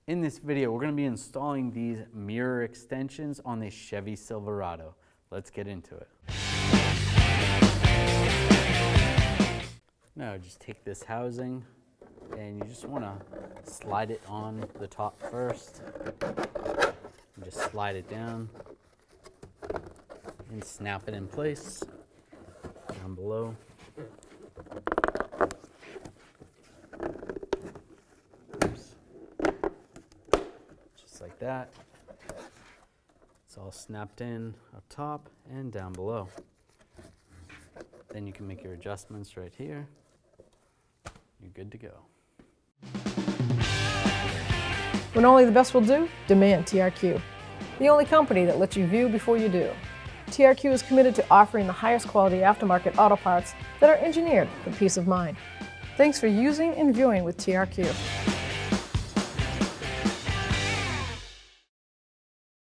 In this video, we're going to be installing these mirror extensions on the Chevy Silverado. Let's get into it. Now just take this housing and you just want to slide it on the top first. And just slide it down and snap it in place down below. Like that. It's all snapped in up top and down below. Then you can make your adjustments right here. You're good to go. When only the best will do, demand TRQ. The only company that lets you view before you do. TRQ is committed to offering the highest quality aftermarket auto parts that are engineered for peace of mind. Thanks for using and viewing with TRQ.